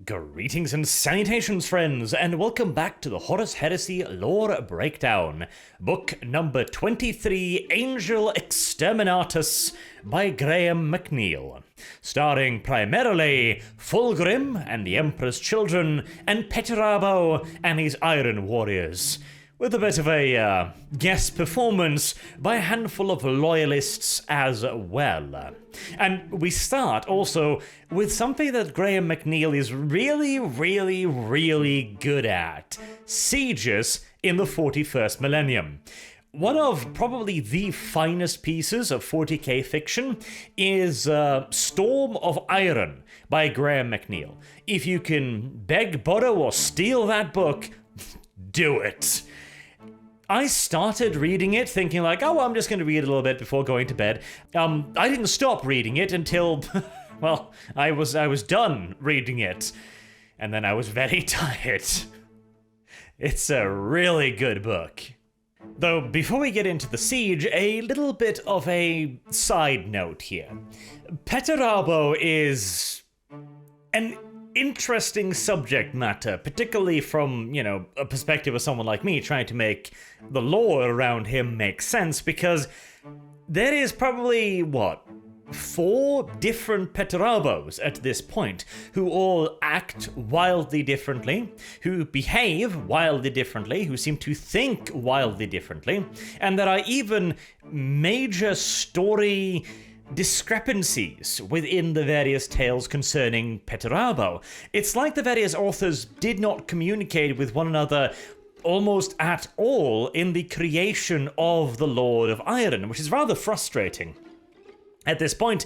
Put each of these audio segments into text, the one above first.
Greetings and salutations, friends, and welcome back to the Horus Heresy Lore Breakdown, book number 23, Angel Exterminatus, by Graham McNeill, starring primarily Fulgrim and the Emperor's Children, and Petrarvos and his Iron Warriors, with a bit of a guest performance by a handful of loyalists as well. And we start also with something that Graham McNeill is really good at: sieges in the 41st millennium. One of probably the finest pieces of 40k fiction is Storm of Iron by Graham McNeill. If you can beg, borrow, or steal that book, do it. I started reading it thinking like, oh, I'm just going to read a little bit before going to bed. I didn't stop reading it until, well, I was done reading it. And then I was very tired. It's a really good book. Though, before we get into the siege, a little bit of a side note here. Petrarvos is an interesting subject matter, particularly from, a perspective of someone like me trying to make the lore around him make sense, because there is probably, 4 different Petrarvos at this point, who all act wildly differently, who behave wildly differently, who seem to think wildly differently, and there are even major story discrepancies within the various tales concerning Petrarvos. It's like the various authors did not communicate with one another almost at all in the creation of the Lord of Iron, which is rather frustrating. At this point,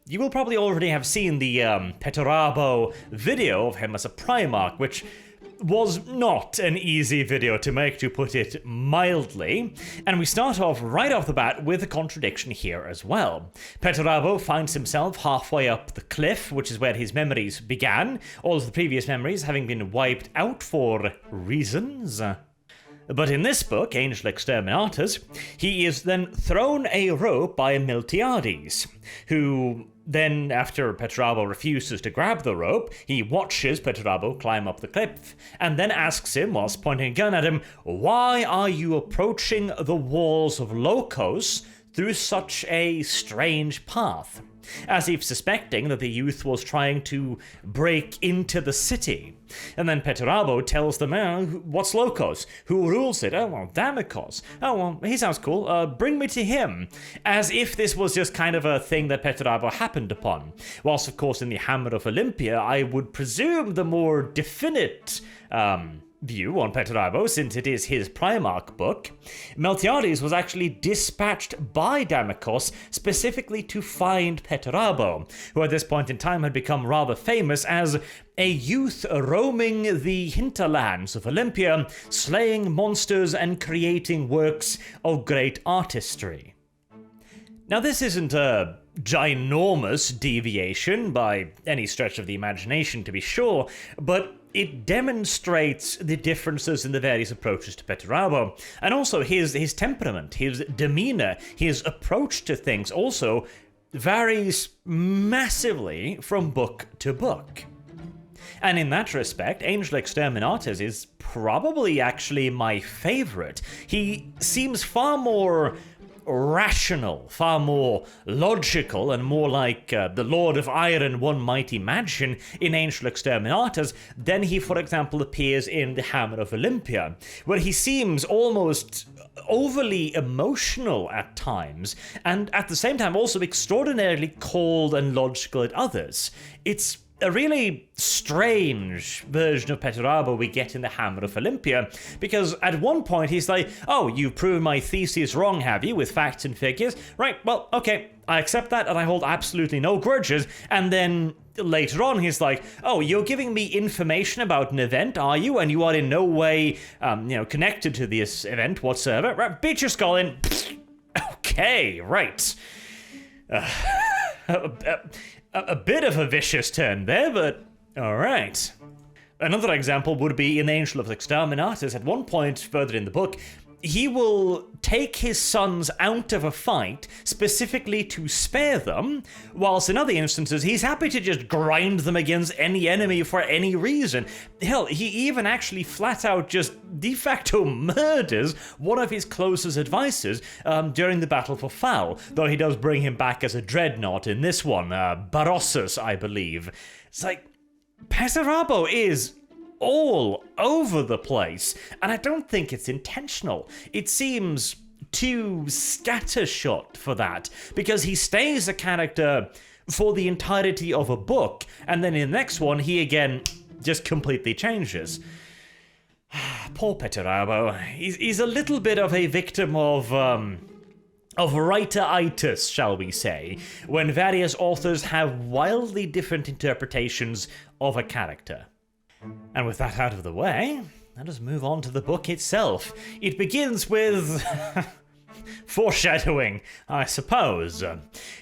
you will probably already have seen the Petrarvos video of him as a Primarch, which was not an easy video to make, to put it mildly, and we start off right off the bat with a contradiction here as well. Petrarvos finds himself halfway up the cliff, which is where his memories began, all of the previous memories having been wiped out for reasons. But in this book, Angel Exterminatus, he is then thrown a rope by Miltiades, who then, after Petrarvos refuses to grab the rope, he watches Petrarvos climb up the cliff, and then asks him, whilst pointing a gun at him, "Why are you approaching the walls of Locos through such a strange path?" As if suspecting that the youth was trying to break into the city. And then Petrarvos tells them, "What's Locos? Who rules it?" "Oh, well, Damikos." "Oh, well, he sounds cool. Bring me to him." As if this was just kind of a thing that Petrarvos happened upon. Whilst, of course, in the Hammer of Olympia, I would presume the more definite view on Petrarvos, since it is his Primarch book, Miltiades was actually dispatched by Damikos specifically to find Petrarvos, who at this point in time had become rather famous as a youth roaming the hinterlands of Olympia, slaying monsters and creating works of great artistry. Now, this isn't a ginormous deviation by any stretch of the imagination, to be sure, but it demonstrates the differences in the various approaches to Petrarvos, and also his temperament, his demeanor, his approach to things also varies massively from book to book. And in that respect, Angel Exterminatus is probably actually my favorite. He seems far more rational, far more logical, and more like the Lord of Iron one might imagine in Angel Exterminatus than he, for example, appears in the Hammer of Olympia, where he seems almost overly emotional at times, and at the same time also extraordinarily cold and logical at others. It's a really strange version of Petrarvos we get in the Hammer of Olympia, because at one point he's like, "Oh, you've proven my thesis wrong, have you, with facts and figures? Right, well, okay, I accept that, and I hold absolutely no grudges." And then later on he's like, "Oh, you're giving me information about an event, are you? And you are in no way, connected to this event whatsoever. Right, beat your skull in." Okay, right. A bit of a vicious turn there, but alright. Another example would be in Angel of Exterminatus. At one point further in the book, he will take his sons out of a fight specifically to spare them, whilst in other instances he's happy to just grind them against any enemy for any reason. Hell, he even actually flat out just de facto murders one of his closest advisors during the Battle for Foul, though he does bring him back as a dreadnought in this one, Barossus, I believe. It's like, Petrarvos is all over the place, and I don't think it's intentional. It seems too scattershot for that, because he stays a character for the entirety of a book, and then in the next one he again just completely changes. Poor Petrarvos. He's a little bit of a victim of writeritis, shall we say, when various authors have wildly different interpretations of a character. And with that out of the way, let us move on to the book itself. It begins with foreshadowing, I suppose.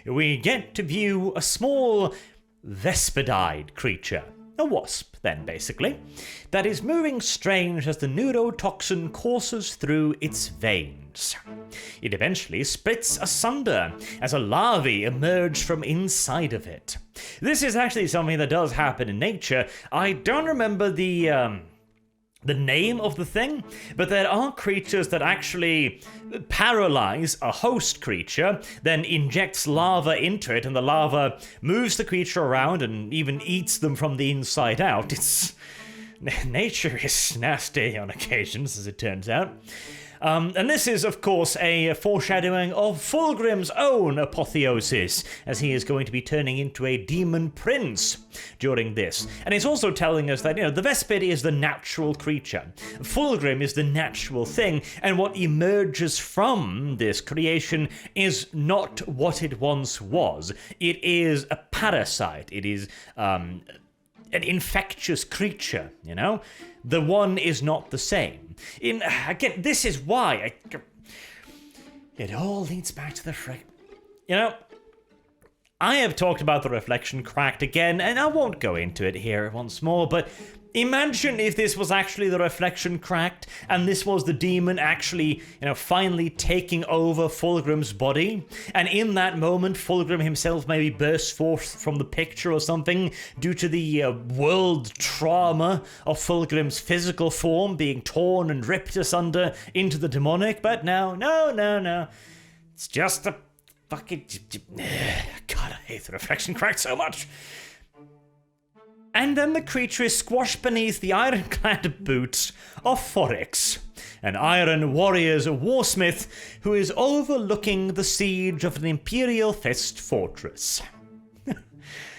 We get to view a small vespidide creature, a wasp then basically, that is moving strange as the neurotoxin courses through its veins. It eventually splits asunder as a larvae emerge from inside of it. This is actually something that does happen in nature. I don't remember the name of the thing, but there are creatures that actually paralyze a host creature, then injects lava into it, and the lava moves the creature around and even eats them from the inside out. Nature is nasty on occasions, as it turns out. And this is, of course, a foreshadowing of Fulgrim's own apotheosis, as he is going to be turning into a demon prince during this. And it's also telling us that, the Vespid is the natural creature. Fulgrim is the natural thing, and what emerges from this creation is not what it once was. It is a parasite. It is an infectious creature, The one is not the same. Again, this is why it all leads back to the I have talked about the reflection cracked again, and I won't go into it here once more, but imagine if this was actually the reflection cracked, and this was the demon actually, finally taking over Fulgrim's body, and in that moment, Fulgrim himself maybe bursts forth from the picture or something due to the world trauma of Fulgrim's physical form being torn and ripped asunder into the demonic, but no. It's just a fucking... God, I hate the reflection cracked so much. And then the creature is squashed beneath the ironclad boots of Foryx, an Iron Warrior's warsmith who is overlooking the siege of an Imperial Fist fortress.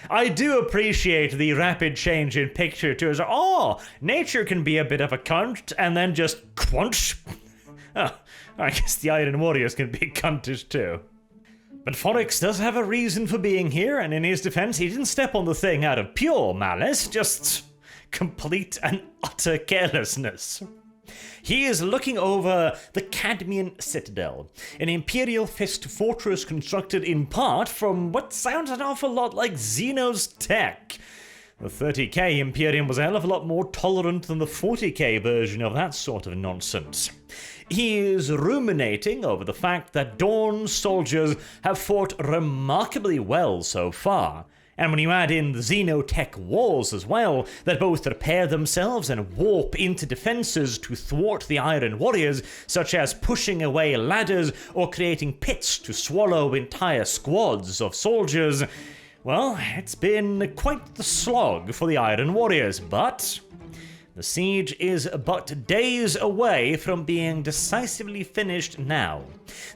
I do appreciate the rapid change in picture to as, nature can be a bit of a cunt, and then just crunch. Oh, I guess the Iron Warriors can be cuntish too. But Foryx does have a reason for being here, and in his defense, he didn't step on the thing out of pure malice, just complete and utter carelessness. He is looking over the Cadmean Citadel, an Imperial Fist fortress constructed in part from what sounds an awful lot like Xeno's tech. The 30k Imperium was a hell of a lot more tolerant than the 40k version of that sort of nonsense. He is ruminating over the fact that Dawn's soldiers have fought remarkably well so far, and when you add in the Xenotech walls as well, that both repair themselves and warp into defenses to thwart the Iron Warriors, such as pushing away ladders or creating pits to swallow entire squads of soldiers, well, it's been quite the slog for the Iron Warriors, but the siege is but days away from being decisively finished now.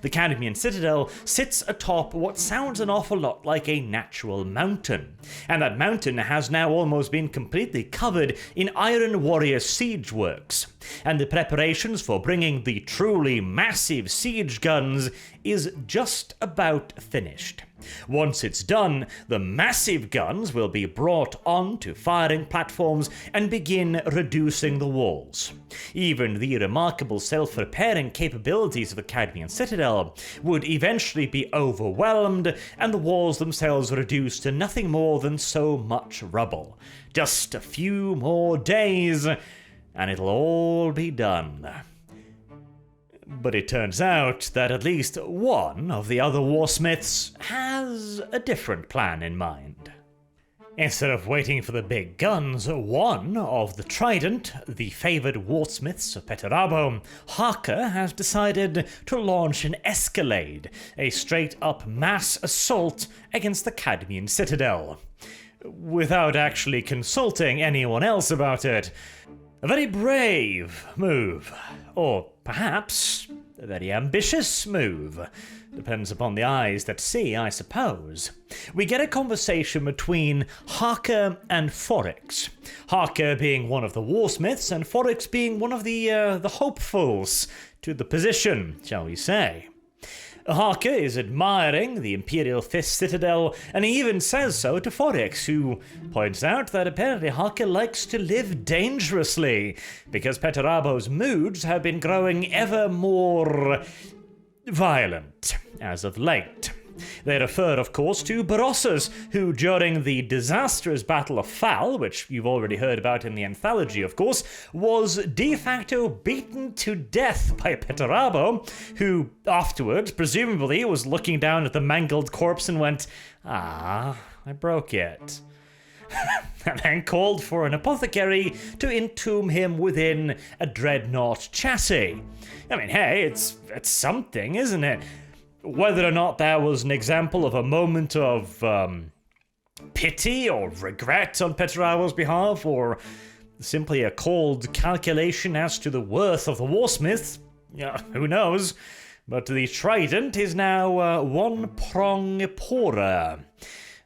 The Cadmean Citadel sits atop what sounds an awful lot like a natural mountain, and that mountain has now almost been completely covered in Iron Warrior siege works, and the preparations for bringing the truly massive siege guns is just about finished. Once it's done, the massive guns will be brought onto firing platforms and begin reducing the walls. Even the remarkable self-repairing capabilities of the Cadmean Citadel would eventually be overwhelmed, and the walls themselves reduced to nothing more than so much rubble. Just a few more days, and it'll all be done. But it turns out that at least one of the other warsmiths has a different plan in mind. Instead of waiting for the big guns, one of the Trident, the favoured warsmiths of Petrarvos, Harker, has decided to launch an escalade, a straight-up mass assault against the Cadmean Citadel, without actually consulting anyone else about it. A very brave move, or perhaps a very ambitious move. Depends upon the eyes that see, I suppose. We get a conversation between Harker and Foryx. Harker being one of the warsmiths, and Foryx being one of the hopefuls to the position, shall we say. Harker is admiring the Imperial Fist Citadel, and he even says so to Foryx, who points out that apparently Harker likes to live dangerously, because Petrarvos' moods have been growing ever more violent as of late. They refer, of course, to Barossus, who during the disastrous Battle of Fal, which you've already heard about in the anthology, of course, was de facto beaten to death by Petrarvos, who afterwards, presumably, was looking down at the mangled corpse and went, I broke it. And then called for an apothecary to entomb him within a dreadnought chassis. I mean, hey, it's something, isn't it? Whether or not that was an example of a moment of pity or regret on Petrarvos' behalf, or simply a cold calculation as to the worth of the warsmith, who knows? But the Trident is now one prong poorer.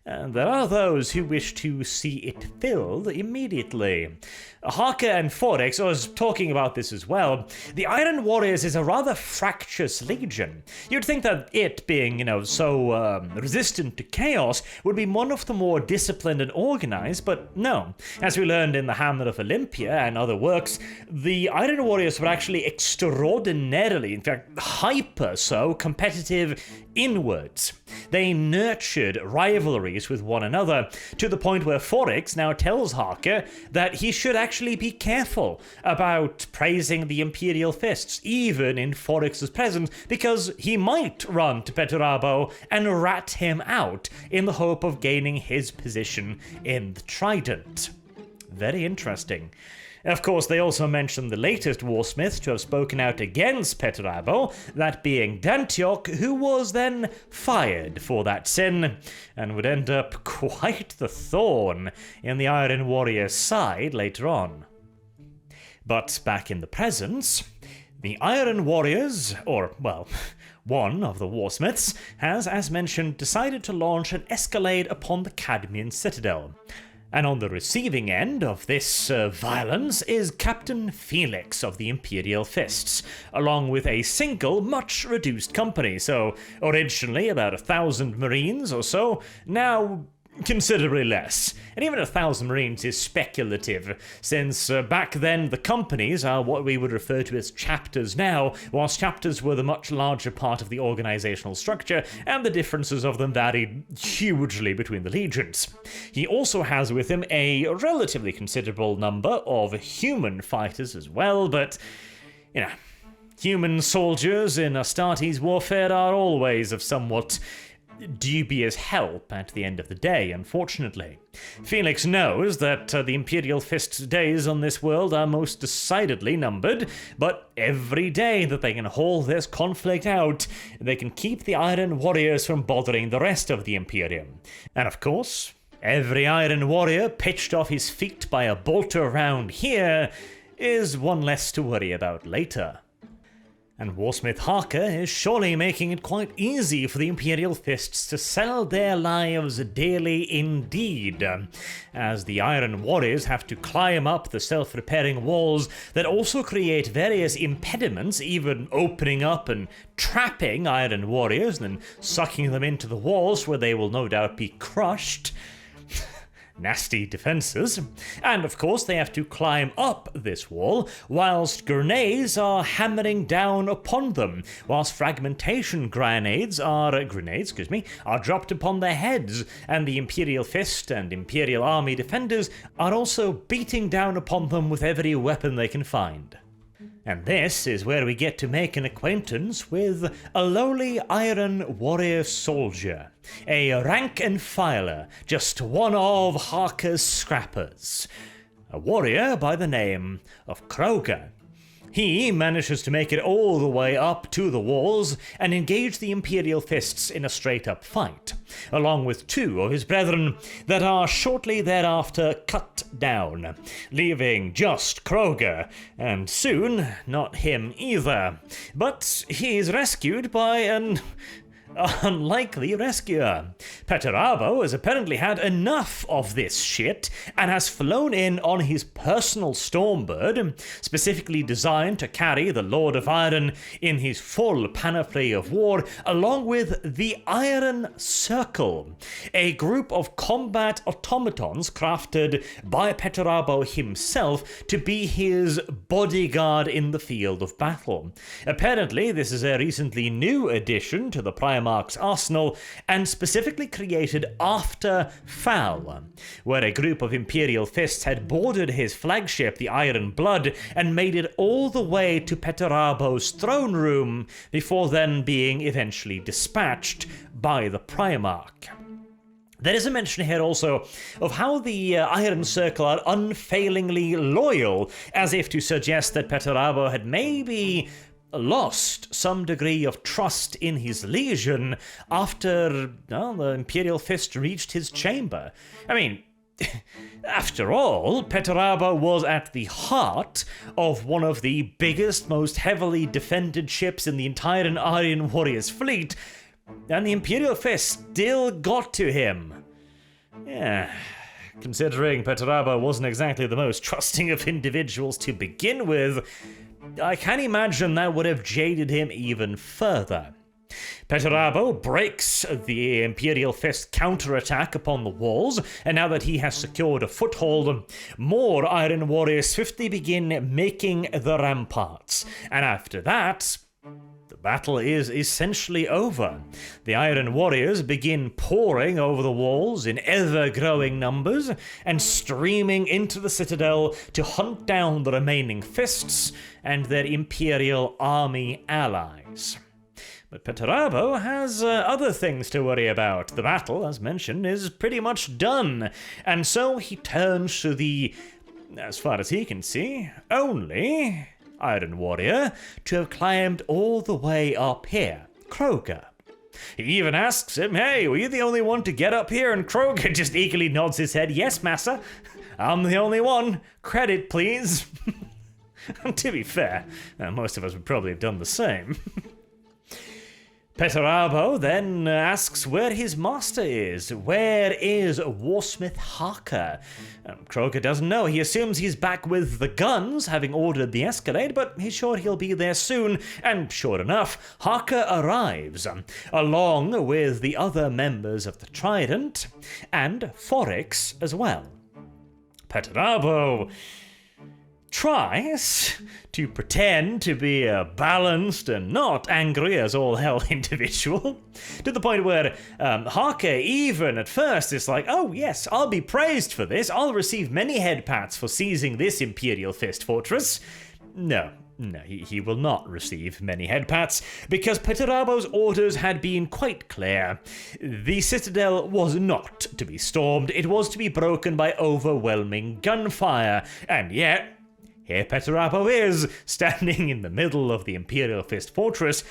And there are those who wish to see it filled immediately. Harker and Foryx, I was talking about this as well. The Iron Warriors is a rather fractious legion. You'd think that it, being, so resistant to chaos, would be one of the more disciplined and organized, but no. As we learned in the Hamlet of Olympia and other works, the Iron Warriors were actually extraordinarily, in fact, hyper so, competitive inwards. They nurtured rivalries with one another, to the point where Foryx now tells Harker that he should actually be careful about praising the Imperial Fists, even in Foryx's presence, because he might run to Petrarvos and rat him out in the hope of gaining his position in the Trident. Very interesting. Of course, they also mention the latest warsmith to have spoken out against Petrarvos, that being Dantiok, who was then fired for that sin, and would end up quite the thorn in the Iron Warrior's side later on. But back in the present, the Iron Warriors, or, well, one of the warsmiths, has, as mentioned, decided to launch an escalade upon the Cadmean Citadel. And on the receiving end of this violence is Captain Felix of the Imperial Fists, along with a single, much reduced company. So, originally about 1,000 Marines or so, now considerably less. And even 1,000 Marines is speculative, since back then the companies are what we would refer to as chapters now, whilst chapters were the much larger part of the organizational structure, and the differences of them varied hugely between the legions. He also has with him a relatively considerable number of human fighters as well, but, human soldiers in Astartes warfare are always of somewhat dubious help at the end of the day, unfortunately. Felix knows that the Imperial Fist's days on this world are most decidedly numbered, but every day that they can haul this conflict out, they can keep the Iron Warriors from bothering the rest of the Imperium. And of course, every Iron Warrior pitched off his feet by a bolter around here is one less to worry about later. And Warsmith Harker is surely making it quite easy for the Imperial Fists to sell their lives dearly indeed, as the Iron Warriors have to climb up the self-repairing walls that also create various impediments, even opening up and trapping Iron Warriors and then sucking them into the walls where they will no doubt be crushed. Nasty defenses. And of course they have to climb up this wall whilst grenades are hammering down upon them, whilst fragmentation grenades are dropped upon their heads, and the Imperial Fist and Imperial Army defenders are also beating down upon them with every weapon they can find. And this is where we get to make an acquaintance with a lowly iron warrior soldier, a rank and filer, just one of Harker's scrappers, a warrior by the name of Kroger. He manages to make it all the way up to the walls and engage the Imperial Fists in a straight-up fight, along with two of his brethren that are shortly thereafter cut down, leaving just Kroger, and soon not him either. But he is rescued by an unlikely rescuer. Petrarvos has apparently had enough of this shit and has flown in on his personal Stormbird, specifically designed to carry the Lord of Iron in his full panoply of war, along with the Iron Circle, a group of combat automatons crafted by Petrarvos himself to be his bodyguard in the field of battle. Apparently, this is a recently new addition to the Primarch's arsenal, and specifically created after Fall, where a group of Imperial Fists had boarded his flagship, the Iron Blood, and made it all the way to Petrarvos' throne room before then being eventually dispatched by the Primarch. There is a mention here also of how the Iron Circle are unfailingly loyal, as if to suggest that Petrarvos had maybe lost some degree of trust in his legion after the Imperial Fist reached his chamber. I mean, after all, Petrarvos was at the heart of one of the biggest, most heavily defended ships in the entire Iron Warriors fleet, and the Imperial Fist still got to him. Yeah, considering Petrarvos wasn't exactly the most trusting of individuals to begin with, I can imagine that would have jaded him even further. Petrarvos breaks the Imperial Fist counterattack upon the walls, and now that he has secured a foothold, more Iron Warriors swiftly begin making the ramparts. And after that, the battle is essentially over. The Iron Warriors begin pouring over the walls in ever-growing numbers and streaming into the Citadel to hunt down the remaining Fists and their Imperial army allies. But Petrarvos has other things to worry about. The battle, as mentioned, is pretty much done, and so he turns to the, as far as he can see, only Iron Warrior to have climbed all the way up here, Kroger. He even asks him, "Hey, were you the only one to get up here?" And Kroger just eagerly nods his head, "Yes, massa, I'm the only one. Credit, please." To be fair, most of us would probably have done the same. Petrarvos then asks where his master is. Where is Warsmith Harker? Kroger doesn't know. He assumes he's back with the guns, having ordered the escalade, but he's sure he'll be there soon. And sure enough, Harker arrives, along with the other members of the Trident, and Foryx as well. Petrarvos tries to pretend to be a balanced and not angry as all hell individual, to the point where Harker even at first is like, "Oh yes, I'll be praised for this, I'll receive many head pats for seizing this Imperial Fist fortress." No, he will not receive many head pats, because Petrarvos' orders had been quite clear. The Citadel was not to be stormed, it was to be broken by overwhelming gunfire, and yet here Petrarvos is, standing in the middle of the Imperial Fist Fortress,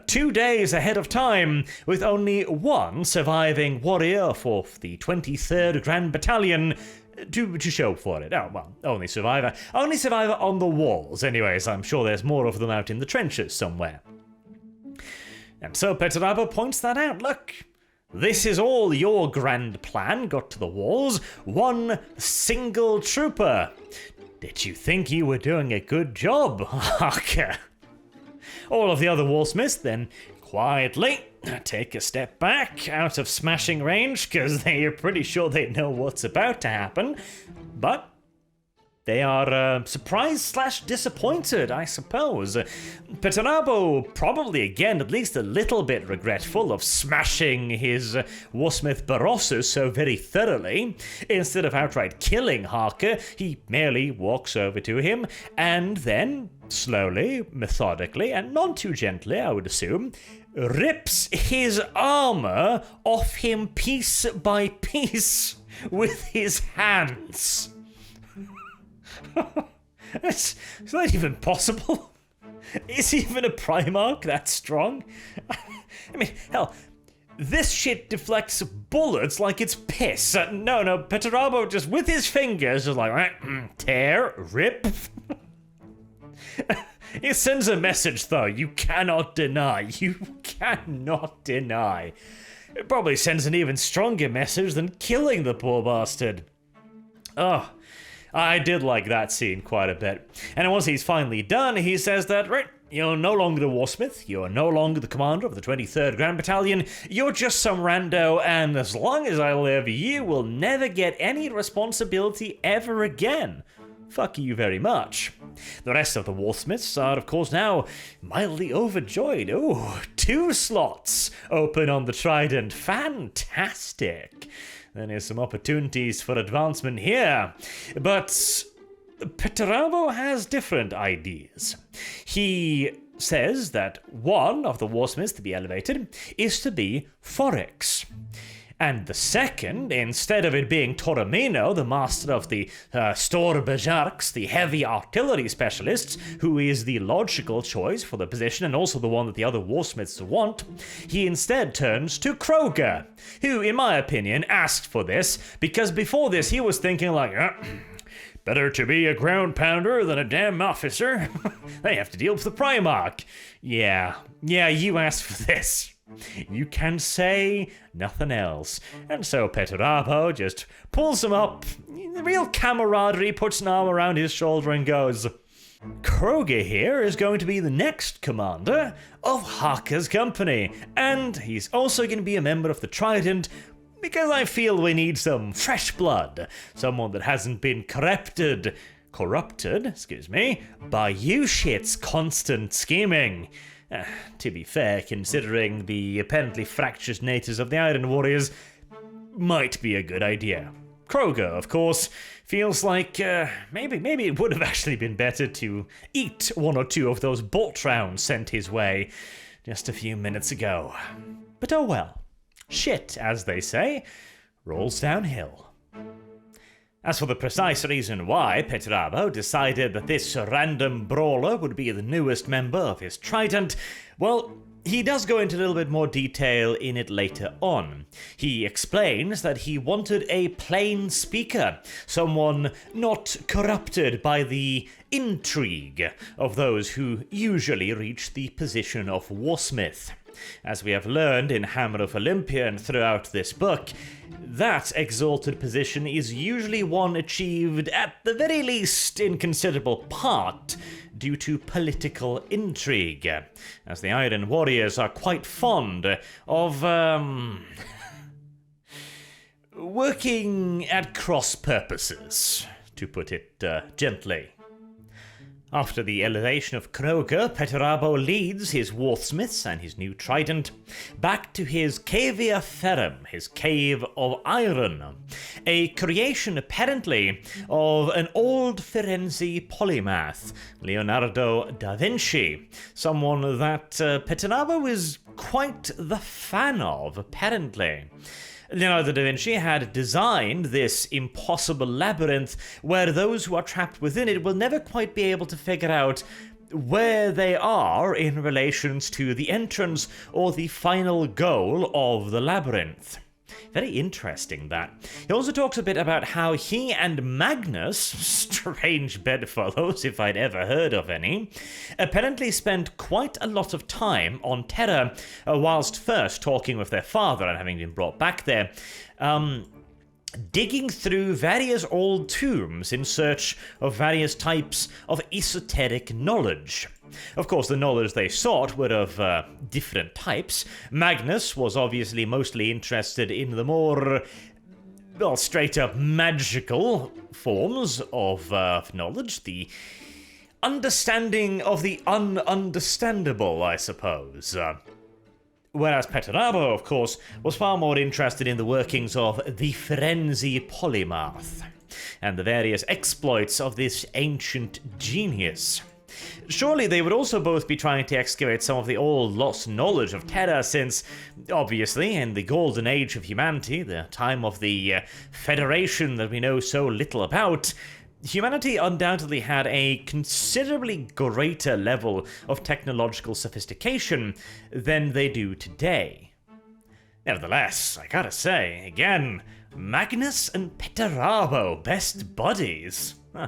2 days ahead of time, with only one surviving warrior for the 23rd Grand Battalion to show for it. Oh, well, only survivor on the walls. Anyways, I'm sure there's more of them out in the trenches somewhere. And so Petrarvos points that out. Look, this is all your grand plan got to the walls. One single trooper. Did you think you were doing a good job, Harker? All of the other Warsmiths then quietly take a step back out of smashing range, because they are pretty sure they know what's about to happen. But They are surprised/disappointed, I suppose. Petrarvo probably, again, at least a little bit regretful of smashing his warsmith Barossus so very thoroughly. Instead of outright killing Harker, he merely walks over to him and then, slowly, methodically, and not too gently, I would assume, rips his armor off him piece by piece with his hands. It's not even possible. Is even a Primarch that strong? I mean, hell, this shit deflects bullets like it's piss. No, Petrarvos just with his fingers is like, tear, rip. It sends a message, though, you cannot deny. You cannot deny. It probably sends an even stronger message than killing the poor bastard. Oh, I did like that scene quite a bit. And once he's finally done, he says that, right, you're no longer a warsmith, you're no longer the commander of the 23rd Grand Battalion, you're just some rando, and as long as I live, you will never get any responsibility ever again. Fuck you very much. The rest of the warsmiths are, of course, now mildly overjoyed. Oh, 2 slots open on the Trident. Fantastic. Then there's some opportunities for advancement here. But Petrarvos has different ideas. He says that one of the warsmiths to be elevated is to be Foryx. And the second, instead of it being Toromino, the master of the Storberjarks, the heavy artillery specialists, who is the logical choice for the position and also the one that the other warsmiths want, he instead turns to Kroger, who, in my opinion, asked for this, because before this he was thinking like, better to be a ground pounder than a damn officer. They have to deal with the Primarch. Yeah, you asked for this. You can say nothing else. And so Petrarvos just pulls him up, real camaraderie, puts an arm around his shoulder and goes, Kroger here is going to be the next commander of Harker's company, and he's also going to be a member of the Trident, because I feel we need some fresh blood, someone that hasn't been corrupted, by you shit's constant scheming. To be fair, considering the apparently fractious natures of the Iron Warriors, might be a good idea. Kroger, of course, feels like maybe it would have actually been better to eat 1 or 2 of those bolt rounds sent his way just a few minutes ago. But oh well. Shit, as they say, rolls downhill. As for the precise reason why Petrarvos decided that this random brawler would be the newest member of his Trident, well, he does go into a little bit more detail in it later on. He explains that he wanted a plain speaker, someone not corrupted by the intrigue of those who usually reach the position of warsmith. As we have learned in Hammer of Olympia and throughout this book, that exalted position is usually one achieved, at the very least in considerable part, due to political intrigue, as the Iron Warriors are quite fond of, working at cross purposes, to put it gently. After the elevation of Kroger, Petrarvos leads his Warsmiths and his new Trident back to his Cavia Ferrum, his Cave of Iron, a creation apparently of an old Firenze polymath, Leonardo da Vinci, someone that Petrarvos is quite the fan of, apparently. Leonardo da Vinci had designed this impossible labyrinth where those who are trapped within it will never quite be able to figure out where they are in relations to the entrance or the final goal of the labyrinth. Very interesting, that. He also talks a bit about how he and Magnus, strange bedfellows if I'd ever heard of any, apparently spent quite a lot of time on Terra, whilst first talking with their father and having been brought back there, digging through various old tombs in search of various types of esoteric knowledge. Of course, the knowledge they sought were of different types. Magnus was obviously mostly interested in the more well, straight up magical forms of knowledge, the understanding of the ununderstandable, I suppose. Whereas Petrarvo, of course, was far more interested in the workings of the Firenze polymath and the various exploits of this ancient genius. Surely they would also both be trying to excavate some of the all-lost knowledge of Terra, since, obviously, in the golden age of humanity, the time of the Federation that we know so little about, humanity undoubtedly had a considerably greater level of technological sophistication than they do today. Nevertheless, I gotta say, again, Magnus and Petrarvo, best buddies. Huh.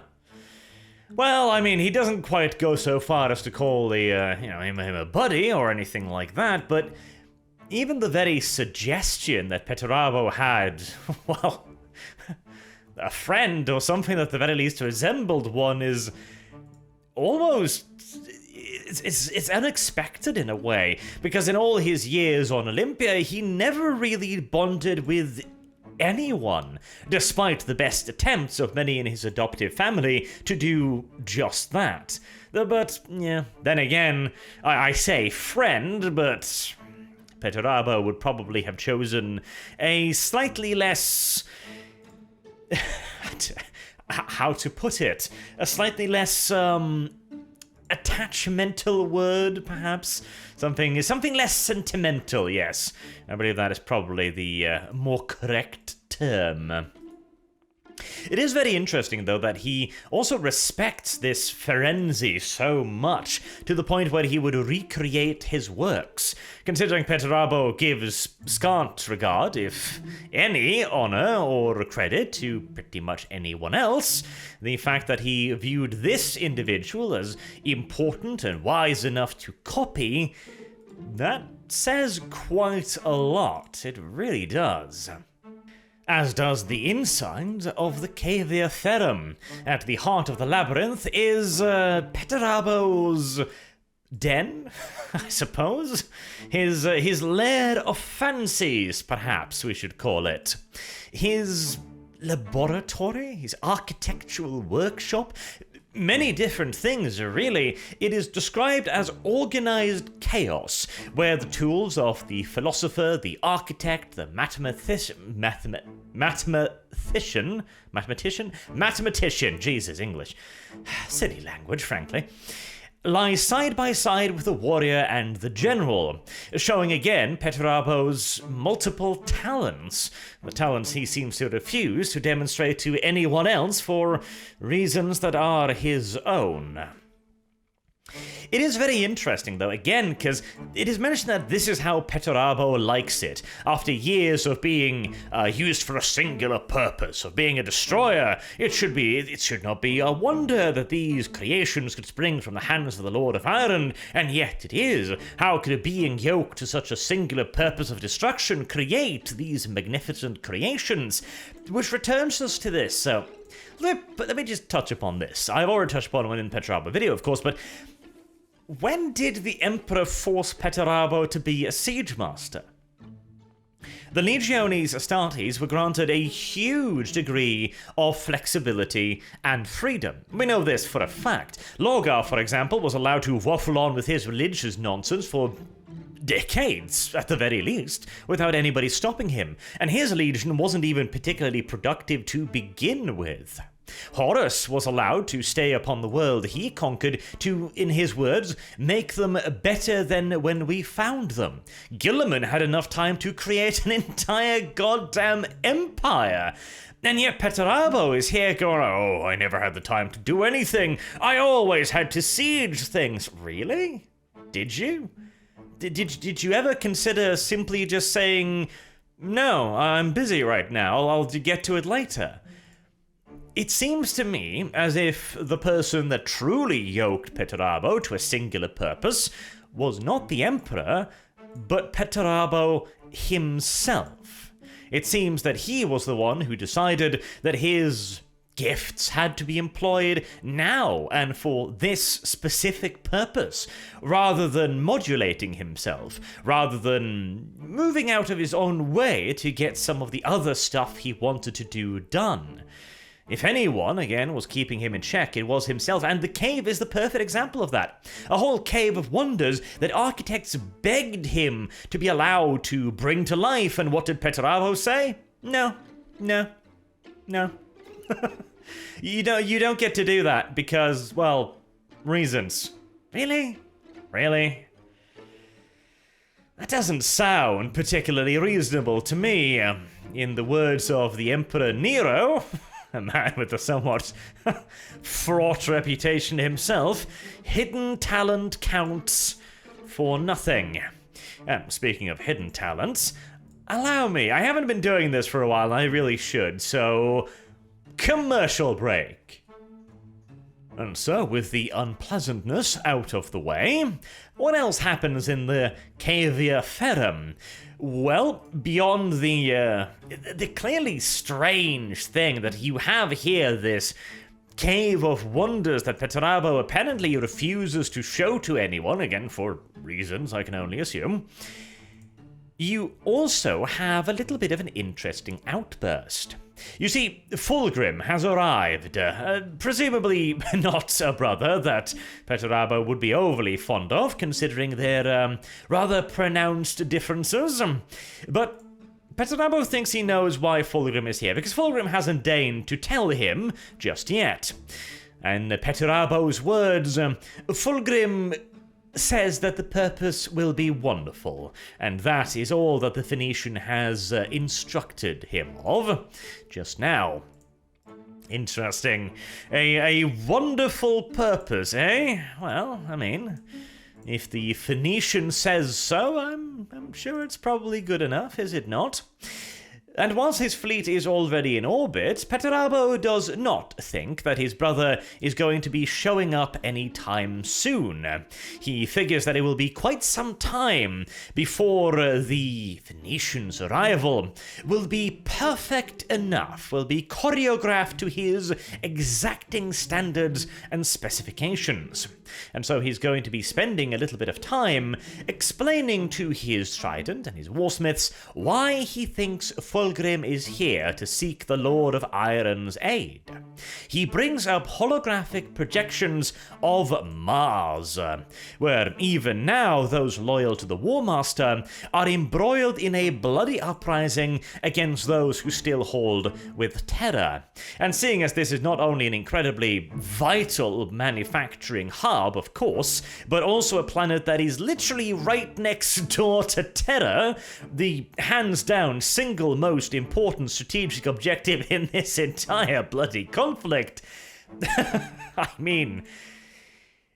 Well, I mean, he doesn't quite go so far as to call him a buddy or anything like that, but even the very suggestion that Petrarvo had, well, a friend or something that at the very least resembled one is almost... It's unexpected in a way, because in all his years on Olympia, he never really bonded with anyone, despite the best attempts of many in his adoptive family to do just that. But, yeah, then again, I say friend, but Petrarvo would probably have chosen a slightly less... how to put it? A slightly less, attachmental word, perhaps? Something less sentimental, yes. I believe that is probably the more correct term. It is very interesting, though, that he also respects this Firenze so much, to the point where he would recreate his works, considering Petrarvo gives scant regard, if any, honor or credit to pretty much anyone else. The fact that he viewed this individual as important and wise enough to copy, that says quite a lot. It really does. As does the inside of the Cavea Ferrum. At the heart of the labyrinth is Petrarvo's den, I suppose? His lair of fancies, perhaps we should call it. His laboratory, his architectural workshop, many different things, really. It is described as organized chaos, where the tools of the philosopher, the architect, the mathematician, Jesus, English, silly language, frankly, lies side by side with the warrior and the general, showing again Petrarvo's multiple talents, the talents he seems to refuse to demonstrate to anyone else for reasons that are his own. It is very interesting, though, again, because it is mentioned that this is how Petrarvo likes it. After years of being used for a singular purpose, of being a destroyer, it should not be a wonder that these creations could spring from the hands of the Lord of Iron, and yet it is. How could a being yoked to such a singular purpose of destruction create these magnificent creations? Which returns us to this, so... Let me just touch upon this. I've already touched upon it in the Petrarvo video, of course, but... when did the Emperor force Petrarvo to be a siege master? The Legiones Astartes were granted a huge degree of flexibility and freedom. We know this for a fact. Lorgar, for example, was allowed to waffle on with his religious nonsense for decades, at the very least, without anybody stopping him, and his legion wasn't even particularly productive to begin with. Horus was allowed to stay upon the world he conquered to, in his words, make them better than when we found them. Gilliman had enough time to create an entire goddamn empire. And yet Petrarvo is here going, oh, I never had the time to do anything. I always had to siege things. Really? Did you? Did you ever consider simply just saying, no, I'm busy right now, I'll get to it later? It seems to me as if the person that truly yoked Petrarvo to a singular purpose was not the Emperor, but Petrarvo himself. It seems that he was the one who decided that his gifts had to be employed now and for this specific purpose, rather than modulating himself, rather than moving out of his own way to get some of the other stuff he wanted to do done. If anyone, again, was keeping him in check, it was himself, and the cave is the perfect example of that. A whole cave of wonders that architects begged him to be allowed to bring to life, and what did Petrarvos say? No. You don't get to do that because, well, reasons. Really? That doesn't sound particularly reasonable to me. In the words of the Emperor Nero, a man with a somewhat fraught reputation himself, hidden talent counts for nothing. Speaking of hidden talents, allow me, I haven't been doing this for a while, and I really should, so commercial break. And so, with the unpleasantness out of the way, what else happens in the Cavia Ferrum? Well, beyond the clearly strange thing that you have here, this cave of wonders that Petrarvos apparently refuses to show to anyone, again for reasons I can only assume, you also have a little bit of an interesting outburst. You see, Fulgrim has arrived, presumably not a brother that Petrarvos would be overly fond of, considering their rather pronounced differences. But Petrarvos thinks he knows why Fulgrim is here, because Fulgrim hasn't deigned to tell him just yet. And Petrarvos' words, Fulgrim says that the purpose will be wonderful, and that is all that the Phoenician has instructed him of just now. Interesting. A wonderful purpose, eh? Well, I mean, if the Phoenician says so, I'm sure it's probably good enough, is it not? And whilst his fleet is already in orbit, Petrarvos does not think that his brother is going to be showing up anytime soon. He figures that it will be quite some time before the Phoenicians' arrival will be perfect enough, will be choreographed to his exacting standards and specifications. And so he's going to be spending a little bit of time explaining to his Trident and his warsmiths why he thinks Fulgrim is here to seek the Lord of Iron's aid. He brings up holographic projections of Mars, where even now those loyal to the War Master are embroiled in a bloody uprising against those who still hold with Terra. And seeing as this is not only an incredibly vital manufacturing hub, of course, but also a planet that is literally right next door to Terra, the hands-down single most important strategic objective in this entire bloody conflict. I mean,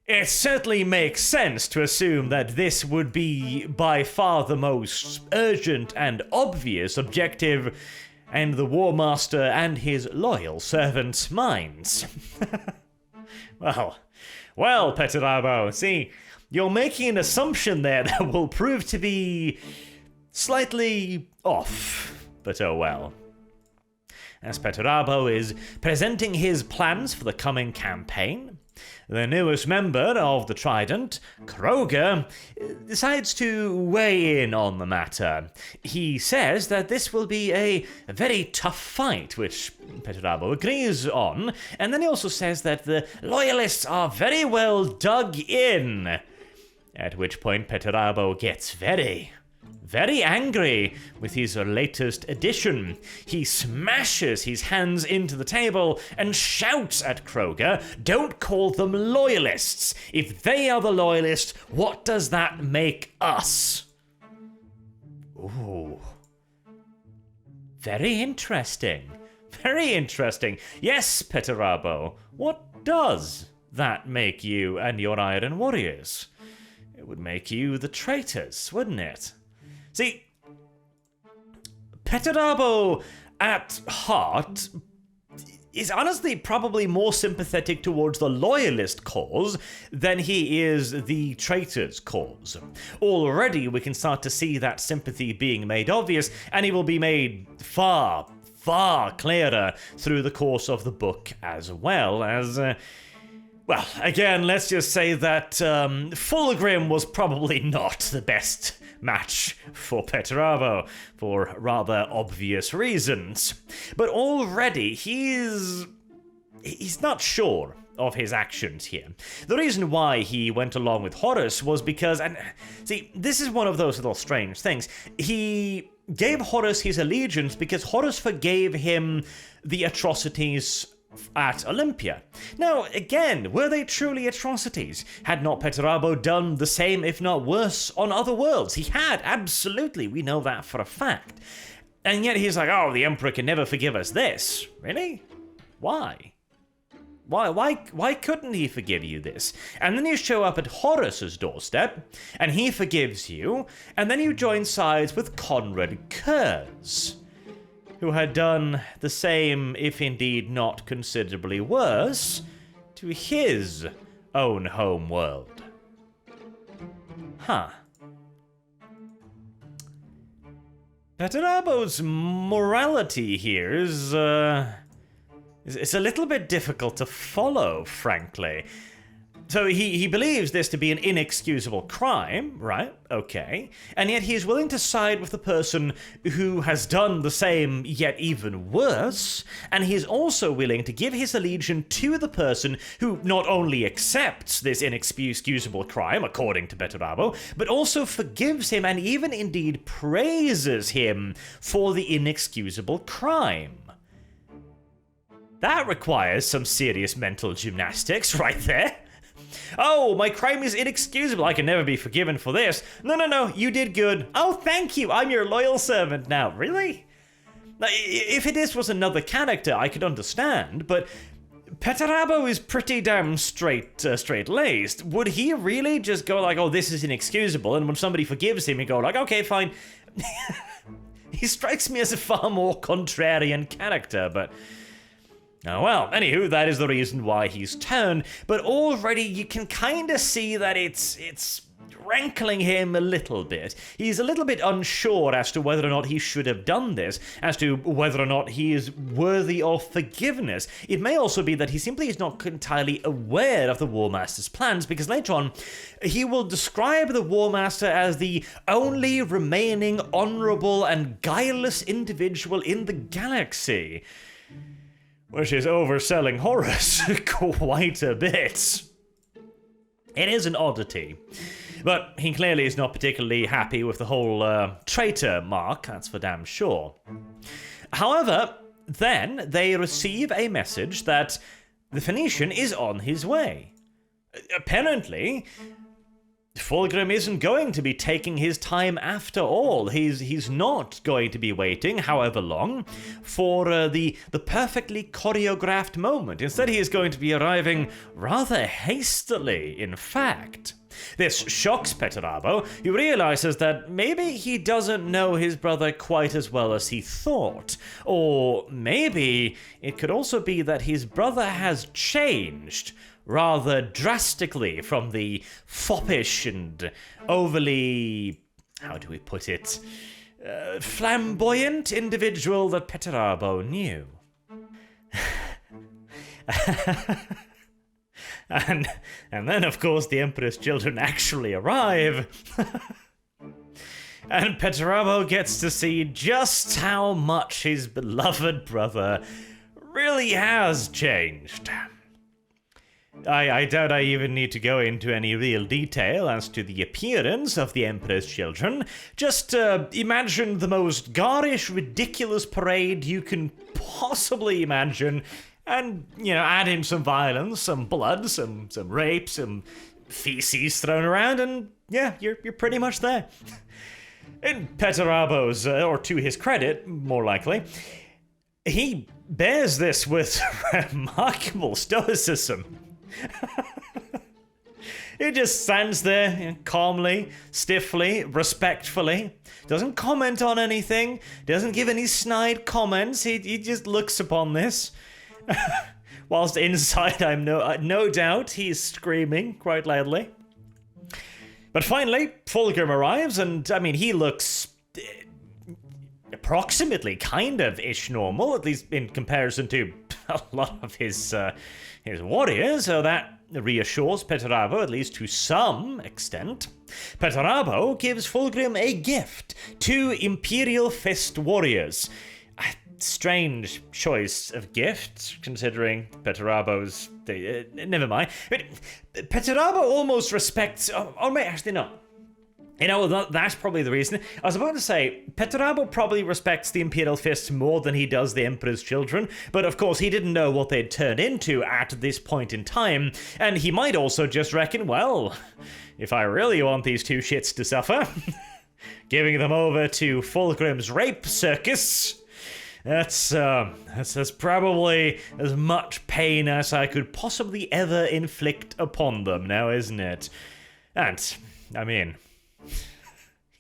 it certainly makes sense to assume that this would be by far the most urgent and obvious objective in the War Master and his loyal servants' minds. Well, Petrarvos, see, you're making an assumption there that will prove to be slightly off, but oh well. As Petrarvos is presenting his plans for the coming campaign, the newest member of the Trident, Kroger, decides to weigh in on the matter. He says that this will be a very tough fight, which Petrarvos agrees on, and then he also says that the Loyalists are very well dug in. At which point Petrarvos gets very angry with his latest addition. He smashes his hands into the table and shouts at Kroger, "Don't call them loyalists! If they are the loyalists, what does that make us?" Ooh. Very interesting. Very interesting. Yes, Petrarvos, what does that make you and your Iron Warriors? It would make you the traitors, wouldn't it? See, Petrarvos, at heart, is honestly probably more sympathetic towards the loyalist cause than he is the traitor's cause. Already we can start to see that sympathy being made obvious, and it will be made far far clearer through the course of the book as well as... well, again, let's just say that Fulgrim was probably not the best match for Petrarvo, for rather obvious reasons. But already he's not sure of his actions here. The reason why he went along with Horus was because, and see, this is one of those little strange things, he gave Horus his allegiance because Horus forgave him the atrocities at Olympia. Now, again, were they truly atrocities? Had not Petrarvo done the same, if not worse, on other worlds? He had, absolutely, we know that for a fact. And yet he's like, oh, the Emperor can never forgive us this. Really? Why? Why couldn't he forgive you this? And then you show up at Horus's doorstep, and he forgives you, and then you join sides with Conrad Kurz, who had done the same, if indeed not considerably worse, to his own home world. Huh. Petrarvos' morality here is, it's a little bit difficult to follow, frankly. So he believes this to be an inexcusable crime, right? Okay. And yet he is willing to side with the person who has done the same, yet even worse. And he is also willing to give his allegiance to the person who not only accepts this inexcusable crime, according to Petrarvo, but also forgives him and even indeed praises him for the inexcusable crime. That requires some serious mental gymnastics right there. Oh, my crime is inexcusable. I can never be forgiven for this. No, you did good. Oh, thank you. I'm your loyal servant now. Really? If this was another character, I could understand, but Petrarvo is pretty damn straight-laced. Would he really just go like, oh, this is inexcusable, and when somebody forgives him, he go like, okay, fine. He strikes me as a far more contrarian character, but... oh, well, anywho, that is the reason why he's turned, but already you can kind of see that it's rankling him a little bit. He's a little bit unsure as to whether or not he should have done this, as to whether or not he is worthy of forgiveness. It may also be that he simply is not entirely aware of the War Master's plans, because later on, he will describe the War Master as the only remaining honorable and guileless individual in the galaxy. Which is overselling Horus quite a bit. It is an oddity. But he clearly is not particularly happy with the whole traitor mark, that's for damn sure. However, then they receive a message that the Phoenician is on his way. Apparently, Fulgrim isn't going to be taking his time after all. He's not going to be waiting, however long, for the perfectly choreographed moment. Instead, he is going to be arriving rather hastily, in fact. This shocks Petrarvo, who realizes that maybe he doesn't know his brother quite as well as he thought. Or maybe it could also be that his brother has changed rather drastically from the foppish and overly, how do we put it, flamboyant individual that Petrarvo knew. And then, of course, the Emperor's children actually arrive. And Petrarvo gets to see just how much his beloved brother really has changed. I doubt I even need to go into any real detail as to the appearance of the Emperor's children. Just imagine the most garish, ridiculous parade you can possibly imagine, and, you know, add in some violence, some blood, some rape, some feces thrown around, and yeah, you're pretty much there. In Petrarvo's, or to his credit, more likely, he bears this with remarkable stoicism. He just stands there calmly, stiffly, respectfully, doesn't comment on anything, doesn't give any snide comments, he just looks upon this. Whilst inside, I'm no doubt he's screaming quite loudly. But finally, Fulgrim arrives, and I mean, he looks approximately kind of ish normal, at least in comparison to a lot of his warriors, so that reassures Petrarvo, at least to some extent. Petrarvo gives Fulgrim a gift, 2 Imperial Fist warriors. A strange choice of gifts, considering Petrarvo's... never mind. But Petrarvo almost respects... actually no. You know, that's probably the reason. I was about to say, Petrarvo probably respects the Imperial Fists more than he does the Emperor's Children, but of course he didn't know what they'd turned into at this point in time, and he might also just reckon, well, if I really want these 2 shits to suffer, giving them over to Fulgrim's rape circus, that's probably as much pain as I could possibly ever inflict upon them now, isn't it? And, I mean...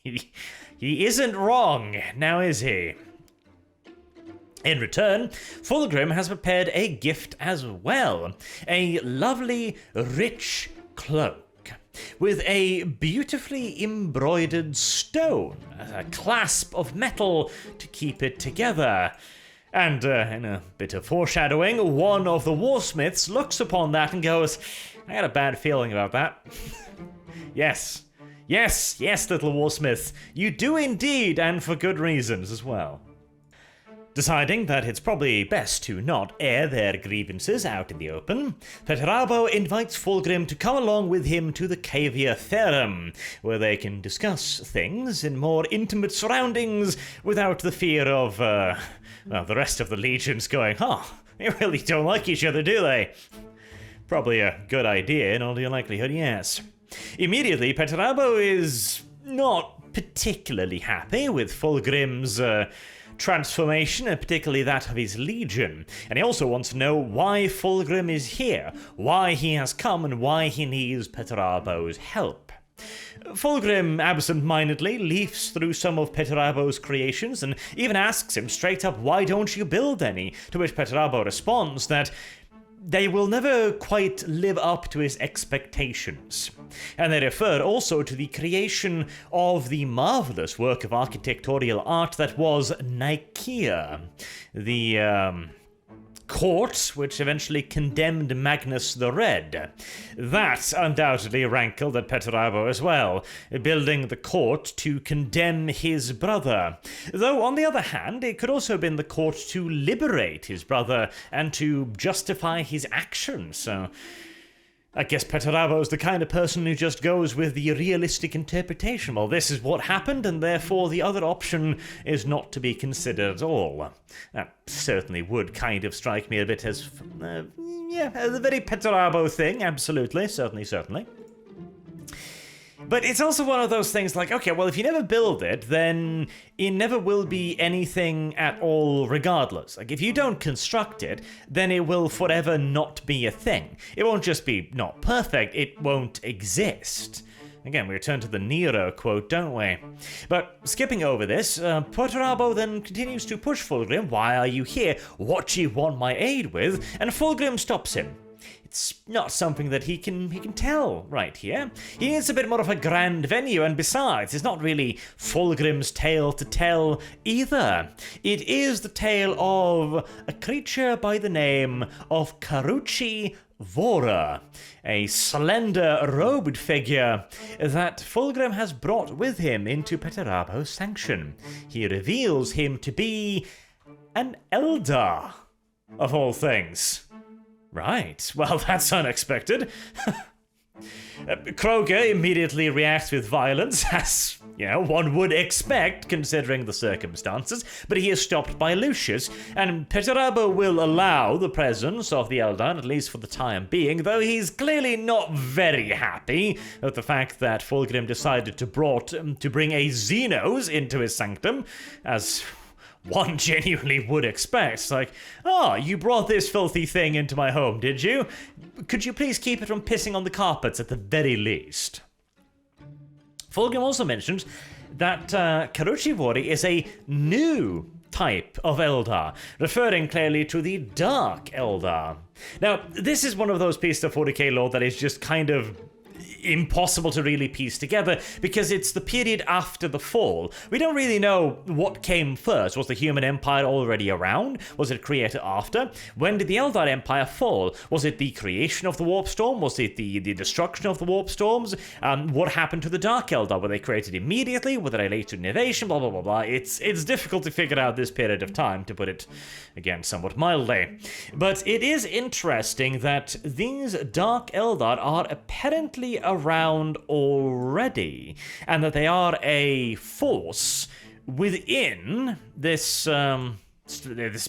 He isn't wrong, now is he? In return, Fulgrim has prepared a gift as well. A lovely, rich cloak with a beautifully embroidered stone, a clasp of metal to keep it together. And in a bit of foreshadowing, one of the warsmiths looks upon that and goes, I had a bad feeling about that. Yes. Yes, little warsmith, you do indeed, and for good reasons as well. Deciding that it's probably best to not air their grievances out in the open, Petrarvo invites Fulgrim to come along with him to the Cavia Ferrum, where they can discuss things in more intimate surroundings without the fear of, the rest of the legions going, they really don't like each other, do they? Probably a good idea in all due likelihood, yes. Immediately, Petrarvo is not particularly happy with Fulgrim's transformation, and particularly that of his legion. And he also wants to know why Fulgrim is here, why he has come, and why he needs Petrarvo's help. Fulgrim absent-mindedly leafs through some of Petrarvo's creations and even asks him straight up, why don't you build any? To which Petrarvo responds that they will never quite live up to his expectations. And they refer also to the creation of the marvelous work of architectural art that was Nicaea, the court which eventually condemned Magnus the Red. That undoubtedly rankled at Petrarvo as well, building the court to condemn his brother. Though, on the other hand, it could also have been the court to liberate his brother and to justify his actions, so... I guess Petrarvo's the kind of person who just goes with the realistic interpretation. Well, this is what happened, and therefore the other option is not to be considered at all. That certainly would kind of strike me a bit as, a very Petrarvo thing, absolutely, certainly. But it's also one of those things like, okay, well, if you never build it, then it never will be anything at all regardless. Like, if you don't construct it, then it will forever not be a thing. It won't just be not perfect, it won't exist. Again, we return to the Nero quote, don't we? But skipping over this, Petrarvo then continues to push Fulgrim, why are you here? What do you want my aid with? And Fulgrim stops him. It's not something that he can tell right here. He needs a bit more of a grand venue, and besides, it's not really Fulgrim's tale to tell either. It is the tale of a creature by the name of Carucci Vora, a slender robed figure that Fulgrim has brought with him into Petrarvo's sanction. He reveals him to be an Eldar, of all things. Right, well, that's unexpected. Kroger immediately reacts with violence, as, one would expect, considering the circumstances, but he is stopped by Lucius, and Petrarvo will allow the presence of the Eldar, at least for the time being, though he's clearly not very happy at the fact that Fulgrim decided to bring a Xenos into his sanctum, as... one genuinely would expect. It's like, you brought this filthy thing into my home, did you? Could you please keep it from pissing on the carpets at the very least? Fulgrim also mentions that Carucci Vori is a new type of Eldar, referring clearly to the Dark Eldar. Now, this is one of those pieces of 40k lore that is just kind of... impossible to really piece together because it's the period after the fall. We don't really know what came first. Was the human empire already around? Was it created after? When did the Eldar Empire fall? Was it the creation of the Warp Storm? Was it the destruction of the Warp Storms? What happened to the Dark Eldar? Were they created immediately? Were they later an invasion? Blah, blah, blah, blah. It's difficult to figure out this period of time, to put it, again, somewhat mildly. But it is interesting that these Dark Eldar are apparently around already, and that they are a force within this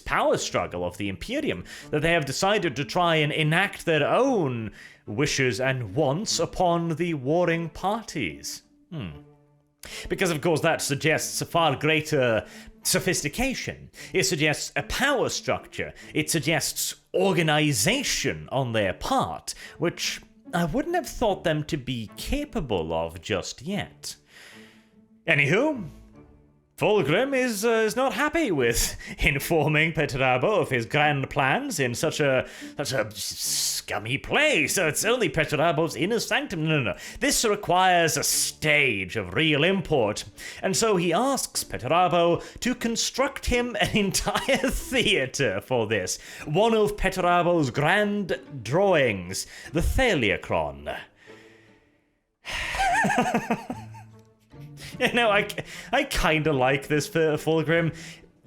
power struggle of the Imperium, that they have decided to try and enact their own wishes and wants upon the warring parties. Because, of course, that suggests a far greater sophistication. It suggests a power structure. It suggests organization on their part, which I wouldn't have thought them to be capable of just yet. Anywho, Fulgrim is not happy with informing Petrarvo of his grand plans in such a scummy place. It's only Petrarvo's inner sanctum. No. This requires a stage of real import. And so he asks Petrarvo to construct him an entire theater for this. One of Petrarvo's grand drawings, the Thaliacron. You know, I kind of like this for Fulgrim.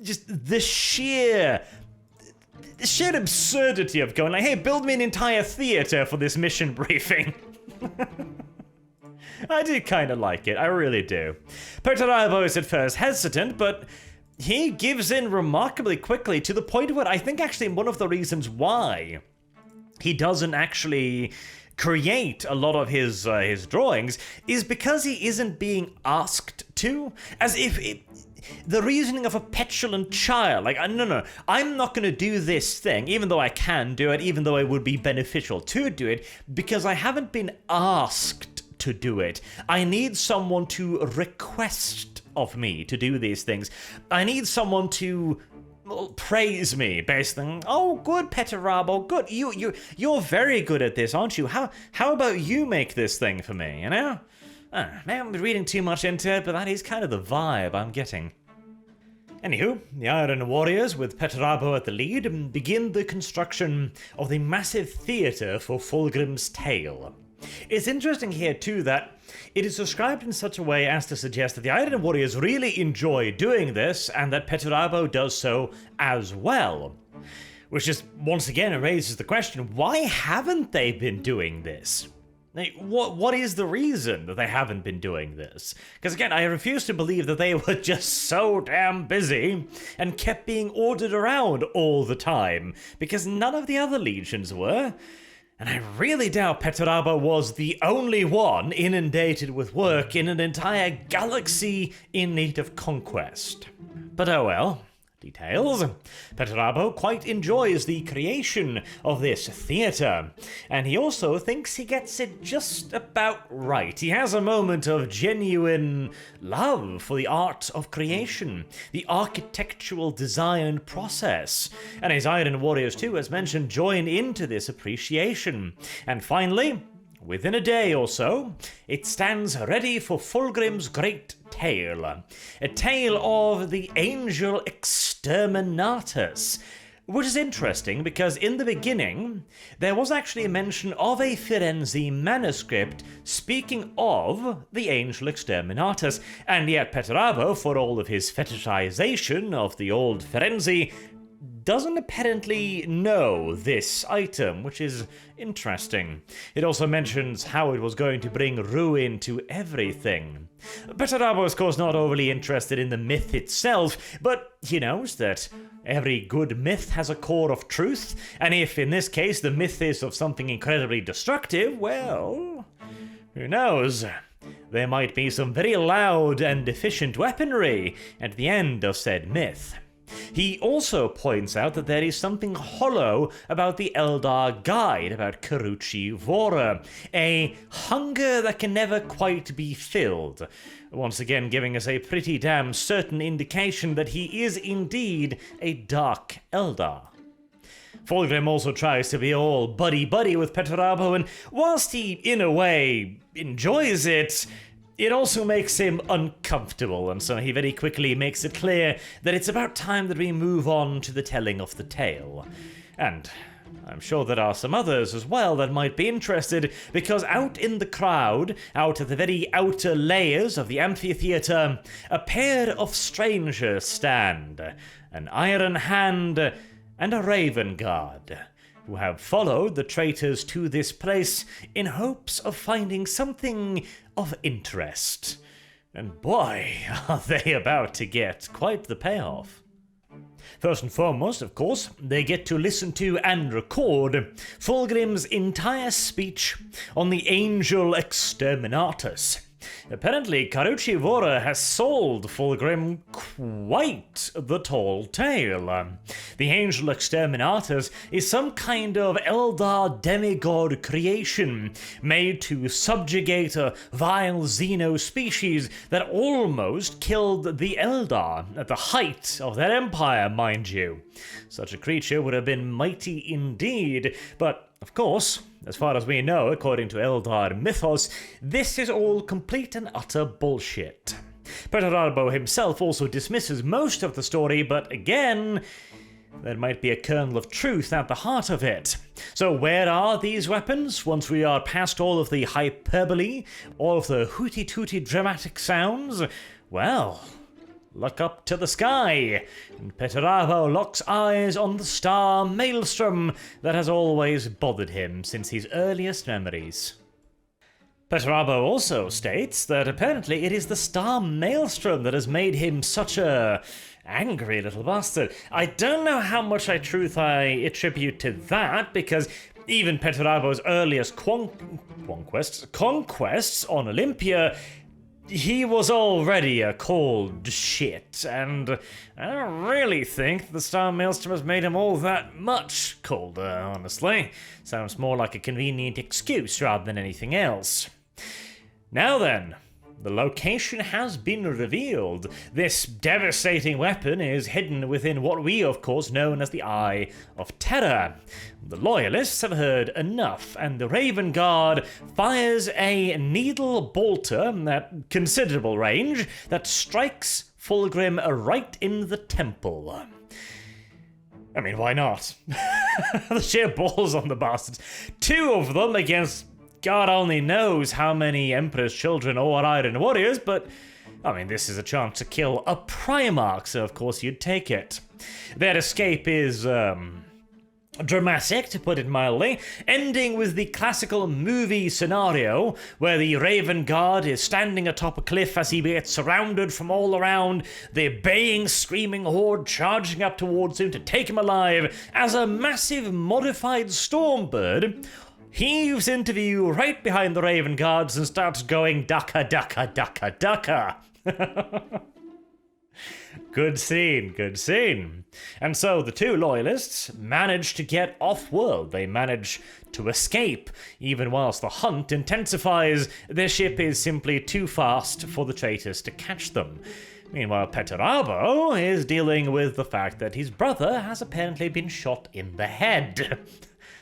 Just the sheer absurdity of going like, hey, build me an entire theater for this mission briefing. I do kind of like it, I really do. Petrarvo is at first hesitant, but he gives in remarkably quickly, to the point where I think actually one of the reasons why he doesn't actually create a lot of his drawings is because he isn't being asked to, as if the reasoning of a petulant child, like, no, I'm not going to do this thing, even though I can do it, even though it would be beneficial to do it, because I haven't been asked to do it. I need someone to request of me to do these things. I need someone to praise me, basically. Oh, good, Petrarvo, good. You're very good at this, aren't you? How about you make this thing for me, you know? Maybe I'm reading too much into it, but that is kind of the vibe I'm getting. Anywho, the Iron Warriors, with Petrarvo at the lead, begin the construction of the massive theatre for Fulgrim's tale. It's interesting here, too, that it is described in such a way as to suggest that the Iron Warriors really enjoy doing this, and that Petrarvo does so as well. Which just, once again, raises the question, why haven't they been doing this? Like, what is the reason that they haven't been doing this? Because again, I refuse to believe that they were just so damn busy and kept being ordered around all the time, because none of the other legions were. And I really doubt Petrarvo was the only one inundated with work in an entire galaxy in need of conquest. But oh well. Details. Petrarvo quite enjoys the creation of this theatre, and he also thinks he gets it just about right. He has a moment of genuine love for the art of creation, the architectural design process, and his Iron Warriors too, as mentioned, join into this appreciation. And finally, within a day or so, it stands ready for Fulgrim's great tale. A tale of the angel Exterminatus, which is interesting because in the beginning, there was actually a mention of a Firenze manuscript speaking of the angel Exterminatus, and yet Petrarvo, for all of his fetishization of the old Firenze, doesn't apparently know this item, which is interesting. It also mentions how it was going to bring ruin to everything. Petrarvo is, of course, not overly interested in the myth itself, but he knows that every good myth has a core of truth, and if, in this case, the myth is of something incredibly destructive, well, who knows? There might be some very loud and efficient weaponry at the end of said myth. He also points out that there is something hollow about the Eldar Guide, about Karuchi Vora, a hunger that can never quite be filled, once again giving us a pretty damn certain indication that he is indeed a Dark Eldar. Fulgrim also tries to be all buddy-buddy with Petrarvo, and whilst he, in a way, enjoys it, it also makes him uncomfortable, and so he very quickly makes it clear that it's about time that we move on to the telling of the tale. And I'm sure there are some others as well that might be interested, because out in the crowd, out at the very outer layers of the amphitheatre, a pair of strangers stand, an Iron Hand and a Raven Guard, who have followed the traitors to this place in hopes of finding something of interest. And boy, are they about to get quite the payoff. First and foremost, of course, they get to listen to and record Fulgrim's entire speech on the angel Exterminatus. Apparently, Carucci Vora has sold Fulgrim quite the tall tale. The angel Exterminatus is some kind of Eldar demigod creation made to subjugate a vile xeno-species that almost killed the Eldar at the height of their empire, mind you. Such a creature would have been mighty indeed, but of course, as far as we know, according to Eldar mythos, this is all complete and utter bullshit. Petrarvo himself also dismisses most of the story, but again, there might be a kernel of truth at the heart of it. So where are these weapons once we are past all of the hyperbole, all of the hooty-tooty dramatic sounds? Well, look up to the sky, and Petrarvo locks eyes on the star Maelstrom that has always bothered him since his earliest memories. Petrarvo also states that apparently it is the star Maelstrom that has made him such a angry little bastard. I don't know how much truth I attribute to that, because even Petrarvo's earliest conquests on Olympia, he was already a cold shit, and I don't really think the Star Maelstrom has made him all that much colder, honestly. Sounds more like a convenient excuse rather than anything else. Now then, the location has been revealed. This devastating weapon is hidden within what we, of course, know as the Eye of Terror. The Loyalists have heard enough, and the Raven Guard fires a needle bolter at considerable range that strikes Fulgrim right in the temple. I mean, why not? The sheer balls on the bastards. 2 of them against God only knows how many Emperor's children or Iron Warriors, but I mean, this is a chance to kill a Primarch, so of course you'd take it. Their escape is dramatic, to put it mildly, ending with the classical movie scenario where the Raven Guard is standing atop a cliff as he gets surrounded from all around, the baying, screaming horde charging up towards him to take him alive, as a massive modified Stormbird heaves into view right behind the Raven Guards and starts going ducka, ducka, ducka, ducka. Good scene, good scene. And so the 2 Loyalists manage to get off-world. They manage to escape. Even whilst the hunt intensifies, their ship is simply too fast for the traitors to catch them. Meanwhile, Petrarvo is dealing with the fact that his brother has apparently been shot in the head.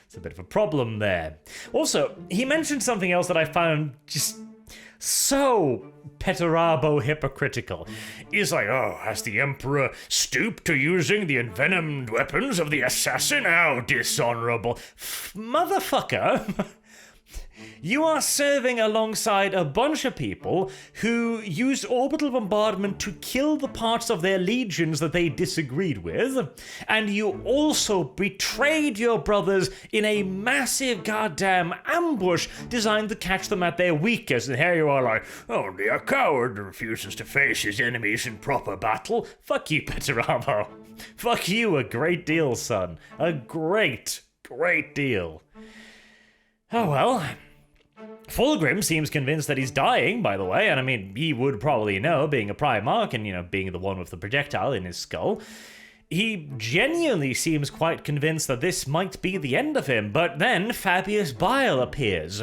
It's a bit of a problem there. Also, he mentioned something else that I found just so Petrarvo hypocritical. He's like, oh, has the Emperor stooped to using the envenomed weapons of the assassin? How dishonorable. Motherfucker. You are serving alongside a bunch of people who used orbital bombardment to kill the parts of their legions that they disagreed with, and you also betrayed your brothers in a massive goddamn ambush designed to catch them at their weakest, and here you are like, only a coward refuses to face his enemies in proper battle. Fuck you, Petrarvo. Fuck you a great deal, son. A great deal. Oh well. Fulgrim seems convinced that he's dying, by the way, and I mean, he would probably know, being a Primarch and, being the one with the projectile in his skull. He genuinely seems quite convinced that this might be the end of him, but then Fabius Bile appears.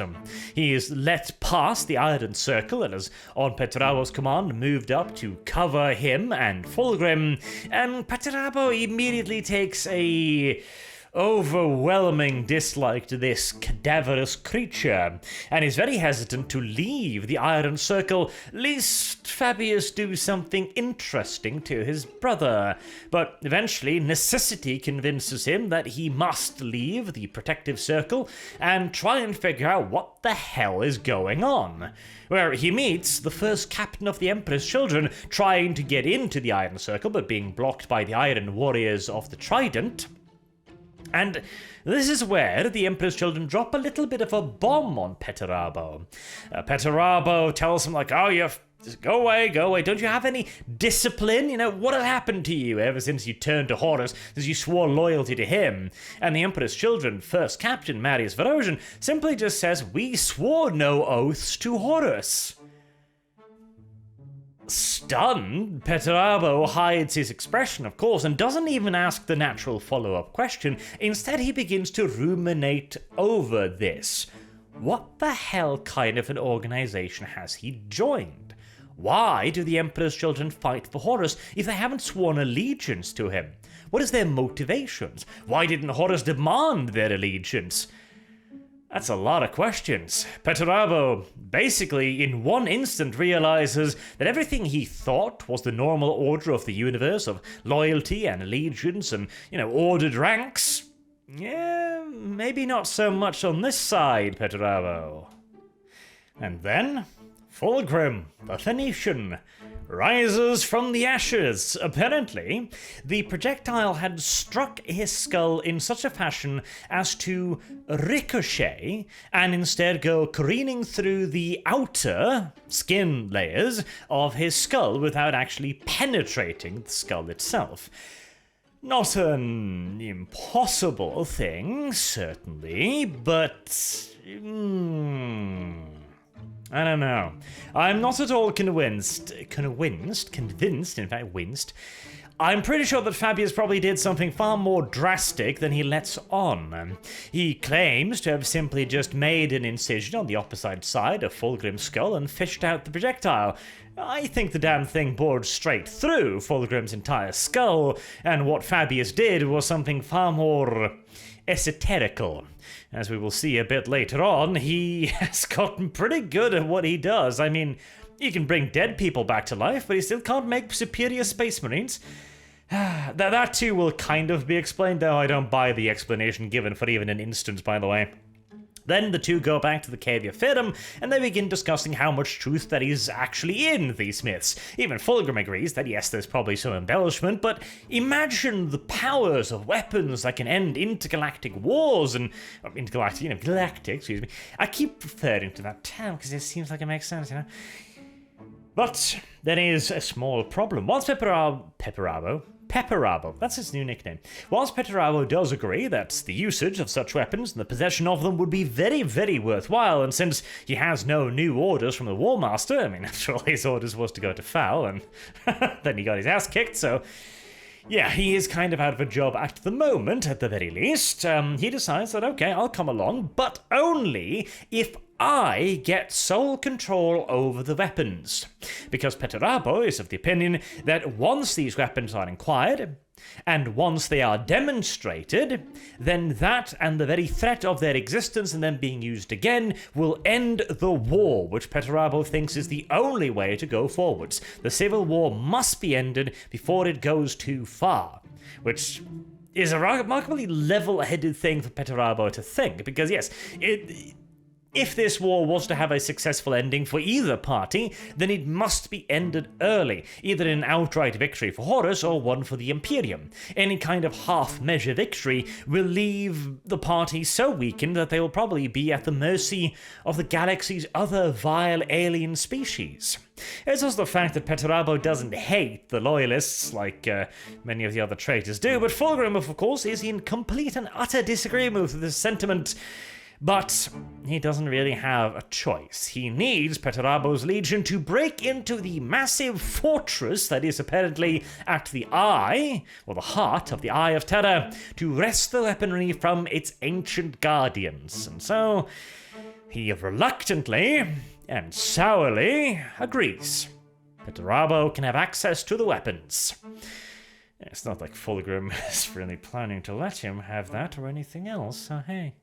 He is let past the Iron Circle and has, on Petrarvo's command, moved up to cover him and Fulgrim, and Petrarvo immediately takes a overwhelming dislike to this cadaverous creature, and is very hesitant to leave the Iron Circle, lest Fabius do something interesting to his brother. But eventually, necessity convinces him that he must leave the protective circle and try and figure out what the hell is going on. Where he meets the first captain of the Emperor's Children trying to get into the Iron Circle but being blocked by the Iron Warriors of the Trident. And this is where the Emperor's Children drop a little bit of a bomb on Petrarvo. Petrarvo tells him, like, oh, just go away, don't you have any discipline? What had happened to you ever since you turned to Horus, since you swore loyalty to him? And the Emperor's Children, first captain, Marius Verosian, simply just says, we swore no oaths to Horus. Stunned, Petrarvo hides his expression, of course, and doesn't even ask the natural follow-up question. Instead, he begins to ruminate over this. What the hell kind of an organization has he joined? Why do the Emperor's Children fight for Horus if they haven't sworn allegiance to him? What is their motivations? Why didn't Horus demand their allegiance? That's a lot of questions. Petrarvo basically, in one instant, realizes that everything he thought was the normal order of the universe of loyalty and allegiance and, ordered ranks. Yeah, maybe not so much on this side, Petrarvo. And then, Fulgrim, the Phoenician, rises from the ashes. Apparently, the projectile had struck his skull in such a fashion as to ricochet and instead go careening through the outer skin layers of his skull without actually penetrating the skull itself. Not an impossible thing, certainly, but I don't know. I'm not at all convinced, in fact, winced. I'm pretty sure that Fabius probably did something far more drastic than he lets on. He claims to have simply just made an incision on the opposite side of Fulgrim's skull and fished out the projectile. I think the damn thing bored straight through Fulgrim's entire skull, and what Fabius did was something far more esoterical. As we will see a bit later on, he has gotten pretty good at what he does. I mean, he can bring dead people back to life, but he still can't make superior space marines. That too will kind of be explained, though I don't buy the explanation given for even an instant, by the way. Then the two go back to the Cavia Ferrum, and they begin discussing how much truth that is actually in these myths. Even Fulgrim agrees that yes, there's probably some embellishment, but imagine the powers of weapons that can end intergalactic wars and galactic, excuse me. I keep referring to that term because it seems like it makes sense, But there is a small problem. Once Petrarvo, that's his new nickname. Whilst Petrarvo does agree that the usage of such weapons and the possession of them would be very, very worthwhile, and since he has no new orders from the War Master, after all, his orders was to go to Foul, and then he got his ass kicked, so yeah, he is kind of out of a job at the moment, at the very least. He decides that, okay, I'll come along, but only if I get sole control over the weapons. Because Petrarvo is of the opinion that once these weapons are acquired, and once they are demonstrated, then that and the very threat of their existence and them being used again will end the war, which Petrarvo thinks is the only way to go forwards. The civil war must be ended before it goes too far, which is a remarkably level-headed thing for Petrarvo to think, because yes, if this war was to have a successful ending for either party, then it must be ended early, either in an outright victory for Horus or one for the Imperium. Any kind of half-measure victory will leave the party so weakened that they will probably be at the mercy of the galaxy's other vile alien species. It's also the fact that Petrarvo doesn't hate the loyalists like many of the other traitors do, but Fulgrim, of course, is in complete and utter disagreement with this sentiment. But he doesn't really have a choice. He needs Petrarvo's legion to break into the massive fortress that is apparently at the eye, or the heart of the Eye of Terror, to wrest the weaponry from its ancient guardians. And so, he reluctantly and sourly agrees. Petrarvo can have access to the weapons. It's not like Fulgrim is really planning to let him have that or anything else, so hey.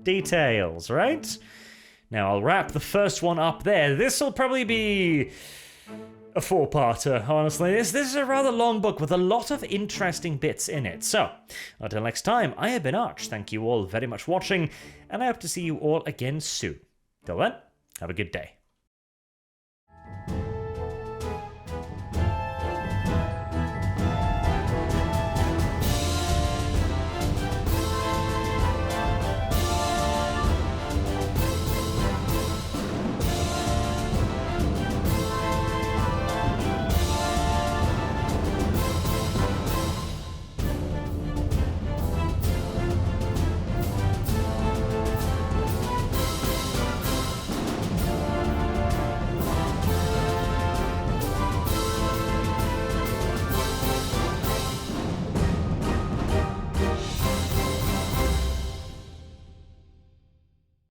Details, right? Now I'll wrap the first one up there. This'll probably be a 4-parter, honestly. This is a rather long book with a lot of interesting bits in it. So, until next time, I have been Arch. Thank you all very much for watching, and I hope to see you all again soon. Till then, have a good day.